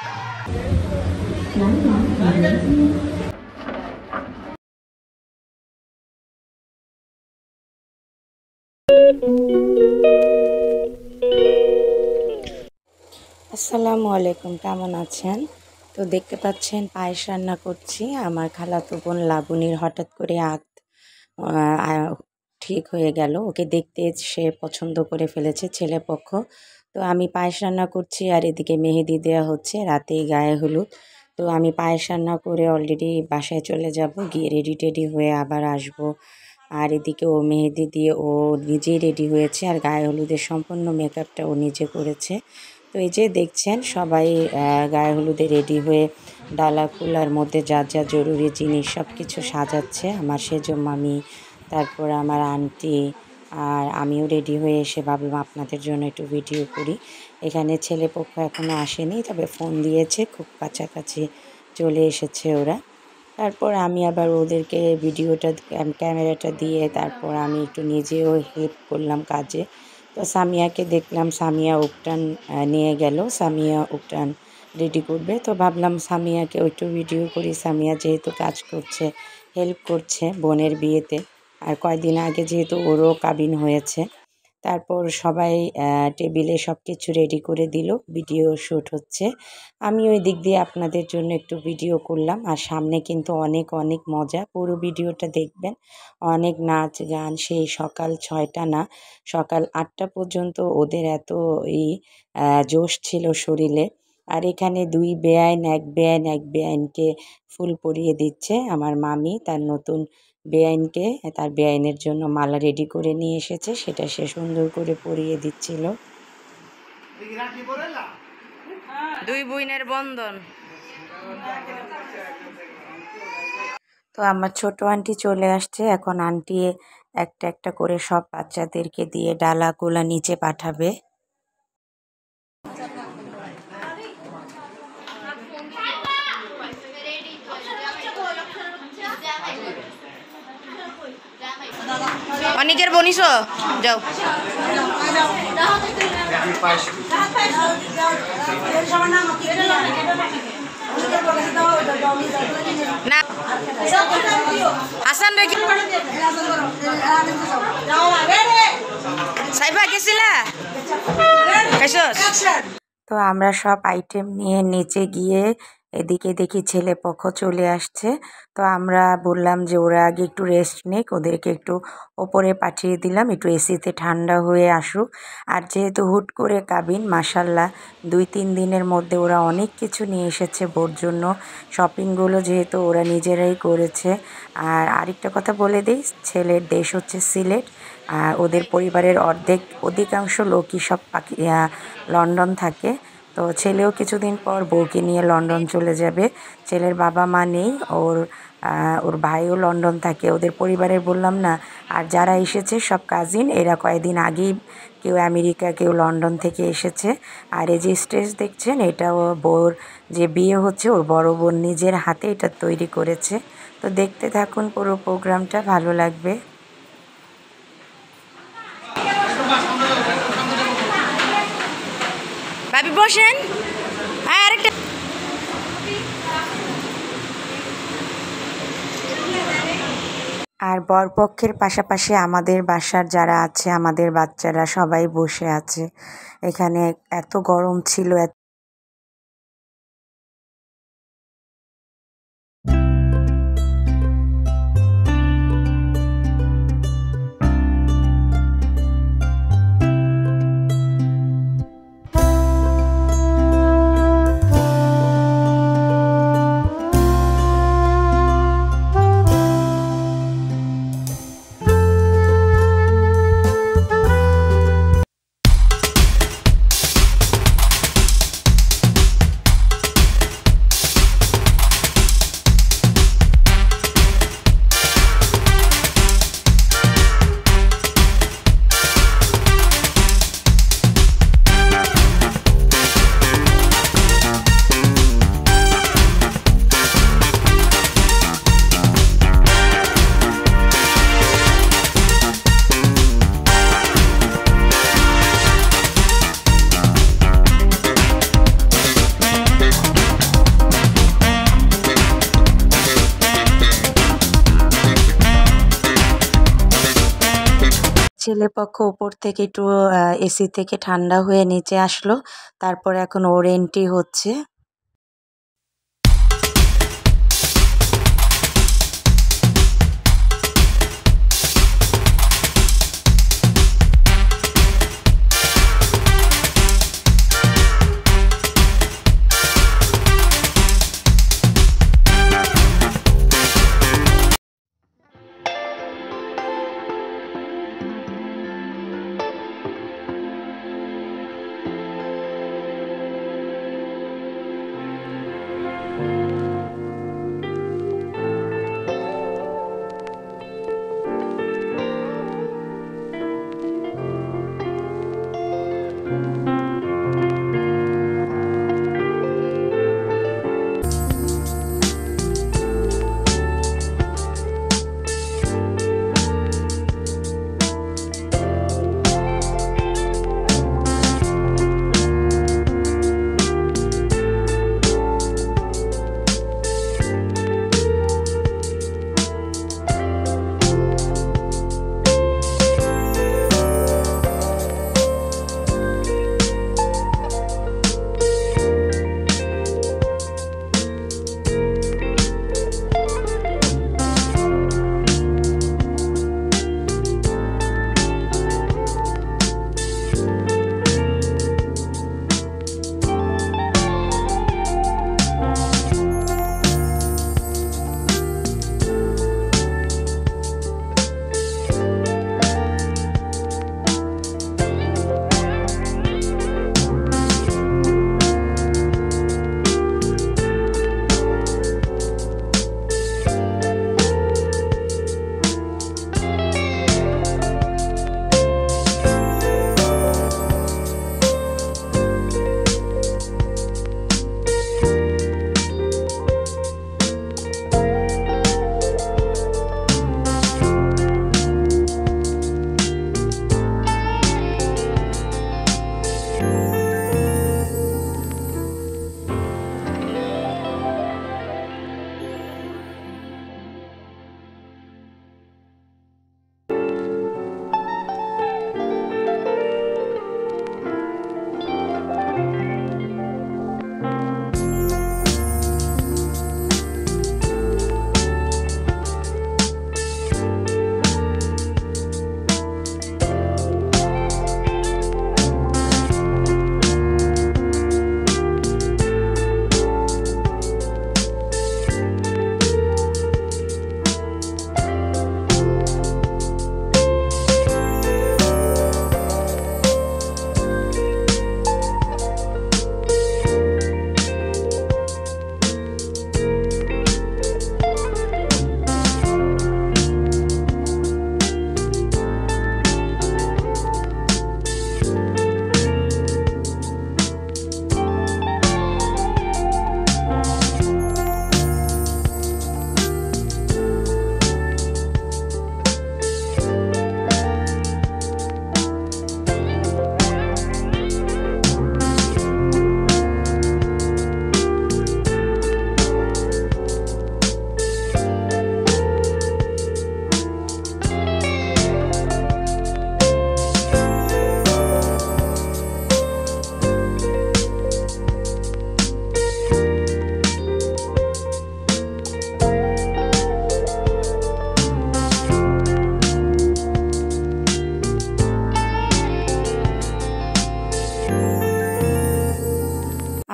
আসসালামু আলাইকুম, কেমন আছেন? তো দেখতে পাচ্ছেন পায়েস রান্না করছি। আমার খালাতো বোন লাবণীর হঠাৎ করে ঠিক হয়ে গেল, ওকে দেখতে সে পছন্দ করে ফেলেছে ছেলেপক্ষ। তো আমি পায়েস রান্না করছি আর এদিকে মেহেদি দেওয়া হচ্ছে, রাতেই গায়ে হলুদ। তো আমি পায়েস রান্না করে অলরেডি বাসায় চলে যাব, গিয়ে রেডি টেডি হয়ে আবার আসব। আর এদিকে ও মেহেদি দিয়ে ও নিজেই রেডি হয়েছে, আর গায়ে হলুদের সম্পূর্ণ মেকআপটা ও নিজে করেছে। তো এই যে দেখছেন সবাই গায়ে হলুদে রেডি হয়ে ডালা কুলার মধ্যে যা যা জরুরি জিনিস সব কিছু সাজাচ্ছে। আমার সেজো মামি, তারপর আমার আন্টি, আর আমিও রেডি হয়ে এসে ভাবলাম আপনাদের জন্য একটু ভিডিও করি। এখানে ছেলেপক্ষ এখনও আসেনি, তবে ফোন দিয়েছে, খুব কাছাকাছি চলে এসেছে ওরা। তারপর আমি আবার ওদেরকে ক্যামেরাটা দিয়ে তারপর আমি একটু নিজেও হেল্প করলাম কাজে। তো সামিয়াকে দেখলাম, সামিয়া উপটান নিয়ে গেল, সামিয়া উপটান রেডি করবে। তো ভাবলাম সামিয়াকেও একটু ভিডিও করি, সামিয়া যেহেতু কাজ করছে, হেল্প করছে বোনের বিয়েতে। আর কয়েকদিন আগে যেহেতু ওরও কাবিন হয়েছে। তারপর সবাই টেবিলে সব কিছু রেডি করে দিল, ভিডিও শ্যুট হচ্ছে। আমি ওই দিক দিয়ে আপনাদের জন্য একটু ভিডিও করলাম। আর সামনে কিন্তু অনেক অনেক মজা, পুরো ভিডিওটা দেখবেন। অনেক নাচ গান, সেই সকাল 6টা না, সকাল 8টা পর্যন্ত ওদের এত জোশ ছিল শরীরে। আর এখানে এক বেআইনকে ফুল পরিয়ে দিচ্ছে আমার মামি, তার নতুন বেআইনকে। তার বেআইনের জন্য মালা রেডি করে নিয়ে এসেছে, সেটা সে সুন্দর করে পরিয়ে দিচ্ছিল। দুই বোনের বন্ধন। তো আমার ছোট আন্টি চলে আসছে, এখন আন্টি একটা একটা করে সব বাচ্চাদেরকে দিয়ে ডালা গোলা নিচে পাঠাবে। অনেকের বনিস যাও। না হাসান রে সাইফা গেছিলা? তো আমরা সব আইটেম নিয়ে নিচে গিয়ে এদিকে দেখি ছেলে পক্ষ চলে আসছে। তো আমরা বললাম যে ওরা আগে একটু রেস্ট নিক, ওদেরকে একটু ওপরে পাঠিয়ে দিলাম, একটু এসিতে ঠান্ডা হয়ে আসুক। আর যেহেতু হুট করে কাবিন, মাসাল্লাহ 2-3 দিনের মধ্যে ওরা অনেক কিছু নিয়ে এসেছে বোর জন্য। শপিংগুলো যেহেতু ওরা নিজেরাই করেছে। আর আরেকটা কথা বলে দিই, ছেলের দেশ হচ্ছে সিলেট, আর ওদের পরিবারের অধিকাংশ লোকই সব লন্ডন থাকে। তো ছেলেও কিছুদিন পর বউকে নিয়ে লন্ডন চলে যাবে। ছেলের বাবা মা নেই, ওর ভাইও লন্ডন থাকে। ওদের পরিবারের বললাম না, আর যারা এসেছে সব কাজিন, এরা কয়েকদিন আগেই কেউ আমেরিকা, কেউ লন্ডন থেকে এসেছে। আর এই যে স্টেজ দেখছেন, এটা ও বউর যে বিয়ে হচ্ছে, ওর বড় বোন নিজের হাতে এটা তৈরি করেছে। তো দেখতে থাকুন, পুরো প্রোগ্রামটা ভালো লাগবে। ভাবি বসেন। আরেকটা আর বরপক্ষের পাশাপাশি আমাদের বাসার যারা আছে, আমাদের বাচ্চারা সবাই বসে আছে। এখানে এত গরম ছিল। ছেলেপক্ষ উপর থেকে একটু এসি থেকে ঠান্ডা হয়ে নিচে আসলো, তারপরে এখন ওর এন্ট্রি হচ্ছে।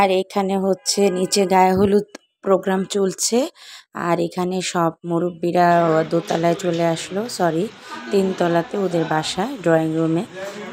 আর এখানে হচ্ছে নিচে গায়ে হলুদ প্রোগ্রাম চলছে। আর এখানে সব মুরব্বীরা দোতলায় চলে আসলো, সরি 3তলাতে ওদের বাসায় ড্রয়িং রুমে।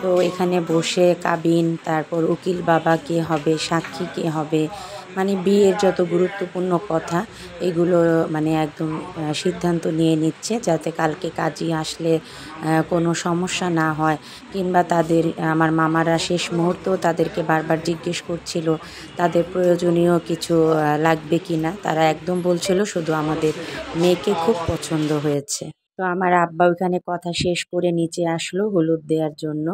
তো এখানে বসে কাবিন, তারপর উকিল বাবা কে হবে, সাক্ষী কে হবে, মানে বিয়ের যত গুরুত্বপূর্ণ কথা এগুলো মানে একদম সিদ্ধান্ত নিয়ে নিচ্ছে, যাতে কালকে কাজী আসলে কোনো সমস্যা না হয়। কিংবা তাদের আমার মামারা শেষ মুহূর্তেও তাদেরকে বারবার জিজ্ঞেস করছিল তাদের প্রয়োজনীয় কিছু লাগবে কি না। তারা একদম বলছিল শুধু আমাদের মেয়েকে খুব পছন্দ হয়েছে। তো আমার আব্বা ওইখানে কথা শেষ করে নিচে আসলো হলুদ দেওয়ার জন্য।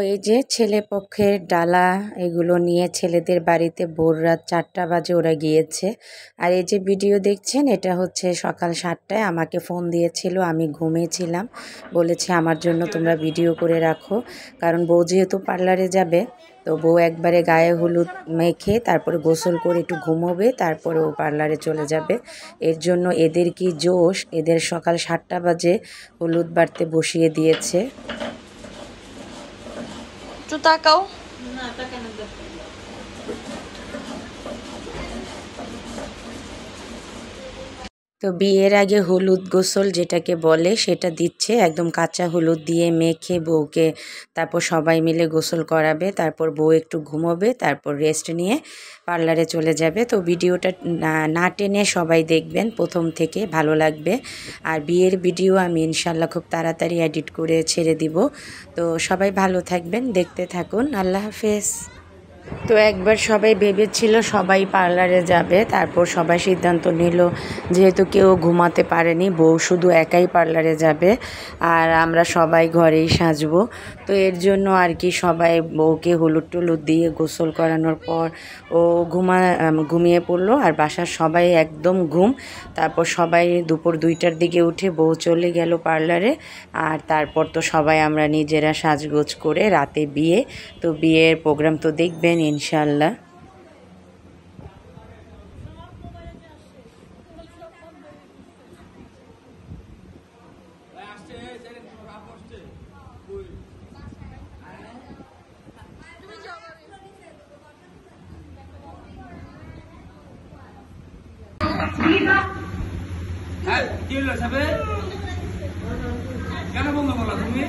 এই যে ছেলে পক্ষের ডালা এগুলো নিয়ে ছেলেদের বাড়িতে ভোর রাত 4টা বাজে ওরা গিয়েছে। আর এই যে ভিডিও দেখছেন এটা হচ্ছে সকাল 7টায় আমাকে ফোন দিয়েছিল, আমি ঘুমিয়েছিলাম, বলেছে আমার জন্য তোমরা ভিডিও করে রাখো, কারণ বউ যেহেতু পার্লারে যাবে তো বউ একবারে গায়ে হলুদ মেখে তারপরে গোসল করে একটু ঘুমোবে, তারপরে ও পার্লারে চলে যাবে। এর জন্য এদের কি জোশ, এদের সকাল 7টা বাজে হলুদ বাড়তে বসিয়ে দিয়েছে। একটু তাকাও। তো বিয়ের আগে হলুদ গোসল যেটাকে বলে সেটা দিচ্ছে, একদম কাঁচা হলুদ দিয়ে মেখে বউকে তারপর সবাই মিলে গোসল করাবে, তারপর বউ একটু ঘুমোবে, তারপর রেস্ট নিয়ে পার্লারে চলে যাবে। তো ভিডিওটা না টেনে সবাই দেখবেন প্রথম থেকে, ভালো লাগবে। আর বিয়ের ভিডিও আমি ইনশাল্লাহ খুব তাড়াতাড়ি এডিট করে ছেড়ে দিব। তো সবাই ভালো থাকবেন, দেখতে থাকুন। আল্লাহ হাফেজ। তো একবার সবাই ভেবেছিল সবাই পার্লারে যাবে, তারপর সবাই সিদ্ধান্ত নিল যেহেতু কেউ ঘুমাতে পারেনি, বউ শুধু একাই পার্লারে যাবে আর আমরা সবাই ঘরেই সাজবো। তো এর জন্য আর কি সবাই বউকে হলুদ টলুদ দিয়ে গোসল করানোর পর ও ঘুমিয়ে পড়লো আর বাসার সবাই একদম ঘুম। তারপর সবাই দুপুর 2টার দিকে উঠে বউ চলে গেল পার্লারে। আর তারপর তো সবাই আমরা নিজেরা সাজগোজ করে রাতে বিয়ে। তো বিয়ের প্রোগ্রাম তো দেখবেন ইনশাল্লাহ। কেন বন্ধ করলা তুমি?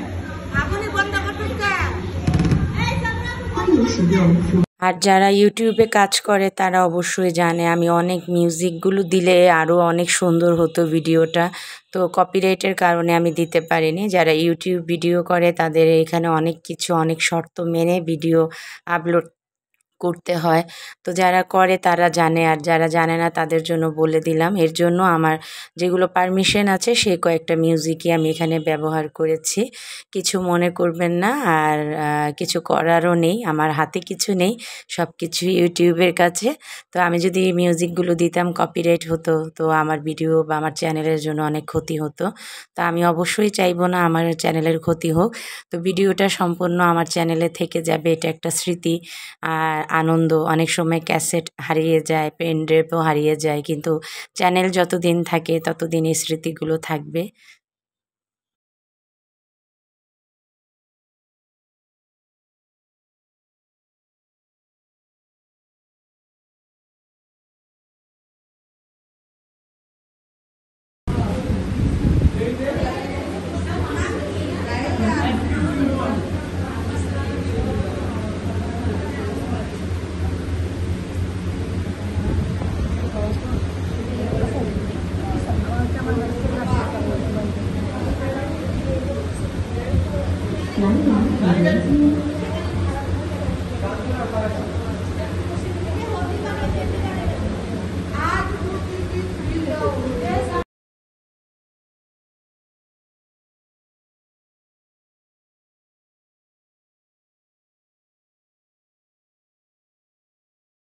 আর যারা ইউটিউবে কাজ করে তারা অবশ্যই জানে আমি অনেক মিউজিকগুলো দিলে আরও অনেক সুন্দর হতো ভিডিওটা, তো কপিরাইটের কারণে আমি দিতে পারিনি। যারা ইউটিউব ভিডিও করে তাদের এখানে অনেক কিছু অনেক শর্ত মেনে ভিডিও আপলোড করতে হয়। তো যারা করে তারা জানে, আর যারা জানে না তাদের জন্য বলে দিলাম। এর জন্য আমার যেগুলো পারমিশন আছে সেই কয়েকটা মিউজিকই আমি এখানে ব্যবহার করেছি, কিছু মনে করবেন না। আর কিছু করারও নেই, আমার হাতে কিছু নেই, সব কিছু ইউটিউবের কাছে। তো আমি যদি মিউজিকগুলো দিতাম কপিরাইট হতো, তো আমার ভিডিও বা আমার চ্যানেলের জন্য অনেক ক্ষতি হতো। তো আমি অবশ্যই চাইবো না আমার চ্যানেলের ক্ষতি হোক। তো ভিডিওটা সম্পূর্ণ আমার চ্যানেলে থেকে যাবে, এটা একটা স্মৃতি আর আনন্দ। অনেক সময় ক্যাসেট হারিয়ে যায়, পেন ড্রাইভও হারিয়ে যায়, কিন্তু চ্যানেল যতদিন থাকে ততদিন এই স্মৃতিগুলো থাকবে। Hãy subscribe cho kênh Ghiền Mì Gõ để không bỏ lỡ những video hấp dẫn.